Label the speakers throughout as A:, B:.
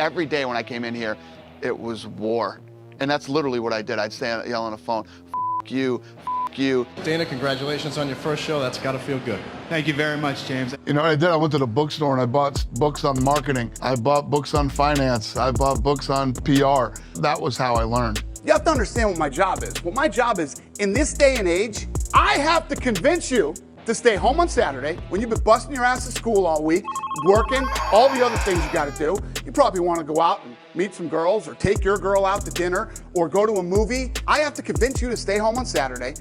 A: every day when I came in here, it was war. And that's literally what I did. I'd stand yell on the phone, "F you, f you."
B: Dana, congratulations on your first show. That's got to feel good.
C: Thank you very much, James.
D: You know what I did? I went to the bookstore and I bought books on marketing. I bought books on finance. I bought books on PR. That was how I learned.
E: You have to understand what my job is. What my job is, in this day and age, I have to convince you to stay home on Saturday when you've been busting your ass at school all week, working, all the other things you gotta do. You probably wanna go out and meet some girls or take your girl out to dinner or go to a movie. I have to convince you to stay home on Saturday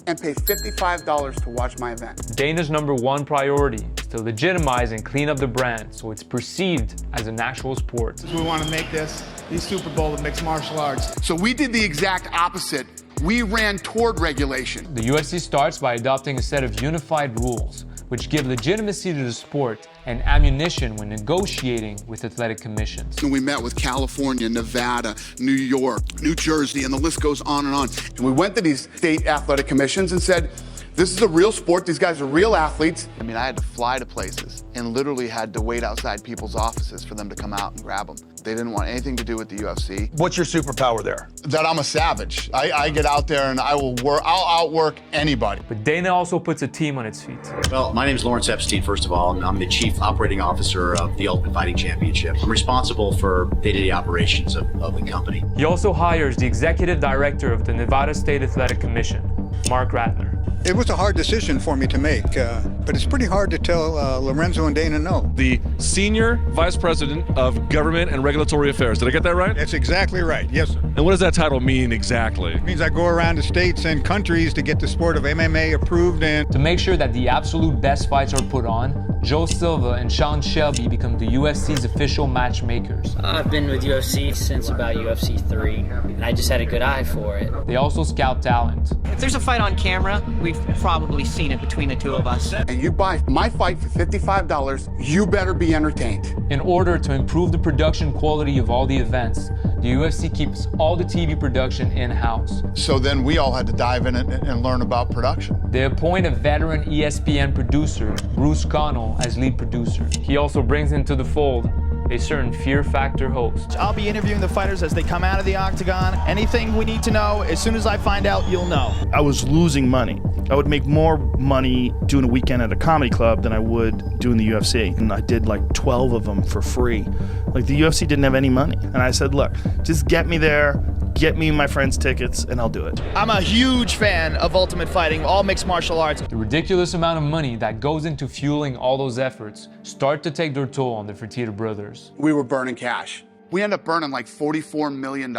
E: and pay $55 to watch my event.
F: Dana's #1 priority is to legitimize and clean up the brand so it's perceived as an actual sport.
C: We want to make this the Super Bowl of mixed martial arts.
E: So we did the exact opposite. We ran toward regulation.
F: The UFC starts by adopting a set of unified rules, which give legitimacy to the sport and ammunition when negotiating with athletic commissions.
E: And we met with California, Nevada, New York, New Jersey, and the list goes on and on. And we went to these state athletic commissions and said, this is a real sport, these guys are real athletes.
A: I mean, I had to fly to places and literally had to wait outside people's offices for them to come out and grab them. They didn't want anything to do with the UFC.
G: What's your superpower there?
D: That I'm a savage. I get out there and I'll outwork anybody.
F: But Dana also puts a team on its feet.
H: Well, my name is Lawrence Epstein, first of all, and I'm the Chief Operating Officer of the Ultimate Fighting Championship. I'm responsible for day-to-day operations of the company.
F: He also hires the executive director of the Nevada State Athletic Commission, Mark Ratner.
I: It was a hard decision for me to make, but it's pretty hard to tell Lorenzo and Dana no.
J: The Senior Vice President of Government and Regulatory Affairs. Did I get that right?
I: That's exactly right, yes, sir.
J: And what does that title mean exactly?
I: It means I go around to states and countries to get the sport of MMA approved and...
F: To make sure that the absolute best fights are put on, Joe Silva and Sean Shelby become the UFC's official matchmakers.
K: I've been with UFC since about UFC 3, and I just had a good eye for it.
F: They also scout talent.
L: If there's a fight on camera, we've probably seen it between the two of us.
E: And you buy my fight for $55, you better be entertained.
F: In order to improve the production quality of all the events, the UFC keeps all the TV production in-house.
D: So then we all had to dive in and learn about production.
F: They appoint a veteran ESPN producer, Bruce Connell, as lead producer. He also brings into the fold a certain Fear Factor host.
M: I'll be interviewing the fighters as they come out of the octagon. Anything we need to know, as soon as I find out, you'll know.
N: I was losing money. I would make more money doing a weekend at a comedy club than I would doing the UFC. And I did like 12 of them for free. Like the UFC didn't have any money. And I said, look, just get me there, get me my friends' tickets, and I'll do it.
M: I'm a huge fan of Ultimate Fighting, all mixed martial arts.
F: The ridiculous amount of money that goes into fueling all those efforts start to take their toll on the Fertitta brothers.
E: We were burning cash. We ended up burning like $44 million.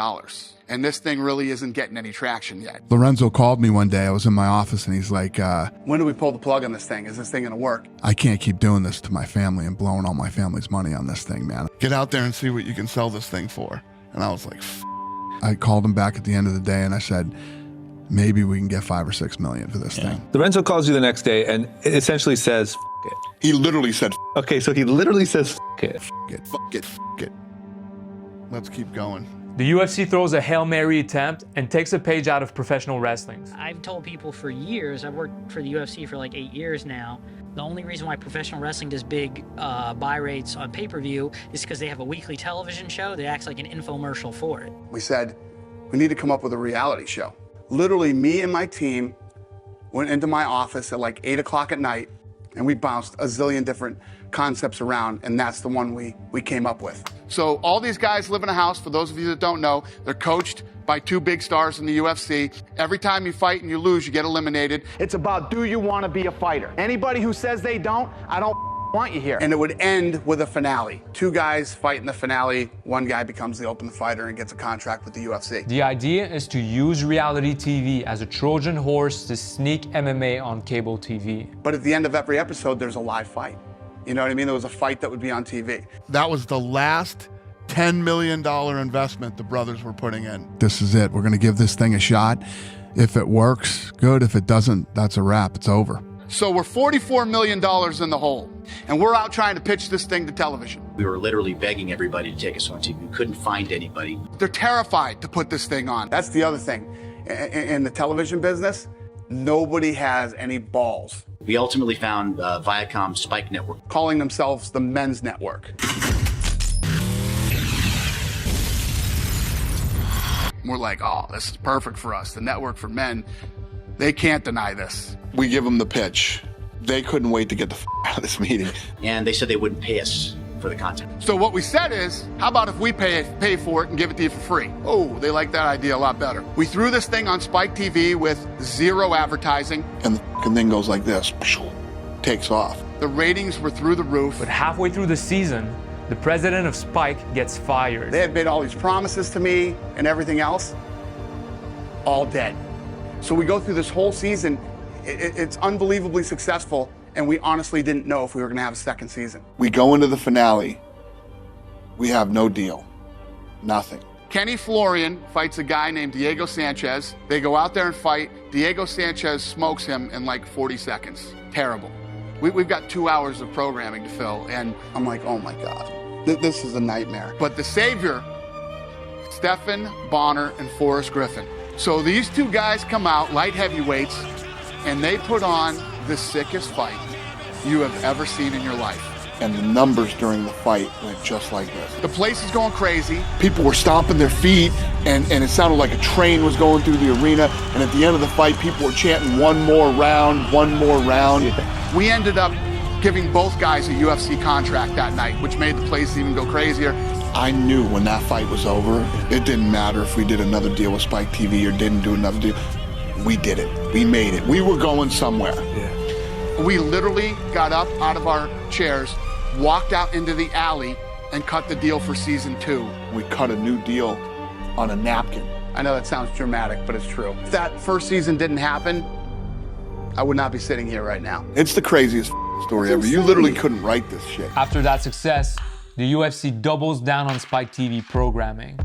E: And this thing really isn't getting any traction yet.
D: Lorenzo called me one day. I was in my office and he's like,
E: when do we pull the plug on this thing? Is this thing gonna work?
D: I can't keep doing this to my family and blowing all my family's money on this thing, man. Get out there and see what you can sell this thing for. And I was like, I called him back at the end of the day and I said, maybe we can get 5 or 6 million for this thing.
G: Lorenzo calls you the next day and essentially says, F it.
D: He literally said,
G: okay, so he literally says, F it.
D: F it. Let's keep going.
F: The UFC throws a Hail Mary attempt and takes a page out of professional wrestling.
L: I've told people for years, I've worked for the UFC for like 8 years now, the only reason why professional wrestling does big buy rates on pay-per-view is because they have a weekly television show that acts like an infomercial for it.
E: We said, we need to come up with a reality show. Literally, me and my team went into my office at like 8 o'clock at night, and we bounced a zillion different concepts around, and that's the one we came up with. So all these guys live in a house. For those of you that don't know, they're coached by 2 big stars in the UFC. Every time you fight and you lose, you get eliminated.
O: It's about, do you want to be a fighter? Anybody who says they don't, I don't want you here.
E: And it would end with a finale. 2 guys fight in the finale. 1 guy becomes the Ultimate Fighter and gets a contract with the UFC.
F: The idea is to use reality TV as a Trojan horse to sneak MMA on cable TV.
E: But at the end of every episode, there's a live fight. You know what I mean? There was a fight that would be on TV.
D: That was the last $10 million investment the brothers were putting in. This is it. We're going to give this thing a shot. If it works, good. If it doesn't, that's a wrap. It's over.
E: So we're $44 million in the hole, and we're out trying to pitch this thing to television.
H: We were literally begging everybody to take us on TV. We couldn't find anybody.
E: They're terrified to put this thing on. That's the other thing. In the television business, nobody has any balls.
H: We ultimately found Viacom Spike Network,
E: calling themselves the Men's Network. We're like, oh, this is perfect for us. The network for men, they can't deny this.
D: We give them the pitch. They couldn't wait to get the out of this meeting.
H: And they said they wouldn't pay us for the content.
E: So what we said is, how about if we pay for it and give it to you for free? Oh, they like that idea a lot better. We threw this thing on Spike TV with 0 advertising.
D: And the fucking thing goes like this, takes off.
E: The ratings were through the roof.
F: But halfway through the season, the president of Spike gets fired.
E: They had made all these promises to me and everything else, all dead. So we go through this whole season, it's unbelievably successful, and we honestly didn't know if we were gonna have a second season.
D: We go into the finale, we have no deal, nothing.
E: Kenny Florian fights a guy named Diego Sanchez. They go out there and fight. Diego Sanchez smokes him in like 40 seconds. Terrible. We've got 2 hours of programming to fill, and I'm like, oh my God, this is a nightmare. But the savior, Stephan Bonner and Forrest Griffin. So these 2 guys come out, light heavyweights, and they put on the sickest fight you have ever seen in your life.
D: And the numbers during the fight went just like this.
E: The place is going crazy.
D: People were stomping their feet, and it sounded like a train was going through the arena. And at the end of the fight, people were chanting, one more round, one more round.
E: Yeah. We ended up giving both guys a UFC contract that night, which made the place even go crazier.
D: I knew when that fight was over, it didn't matter if we did another deal with Spike TV or didn't do another deal. We did it. We made it. We were going somewhere.
E: Yeah. We literally got up out of our chairs, walked out into the alley, and cut the deal for season 2.
D: We cut a new deal on a napkin.
E: I know that sounds dramatic, but it's true. If that first season didn't happen, I would not be sitting here right now.
D: It's the craziest story ever. You literally couldn't write this shit.
F: After that success, the UFC doubles down on Spike TV programming.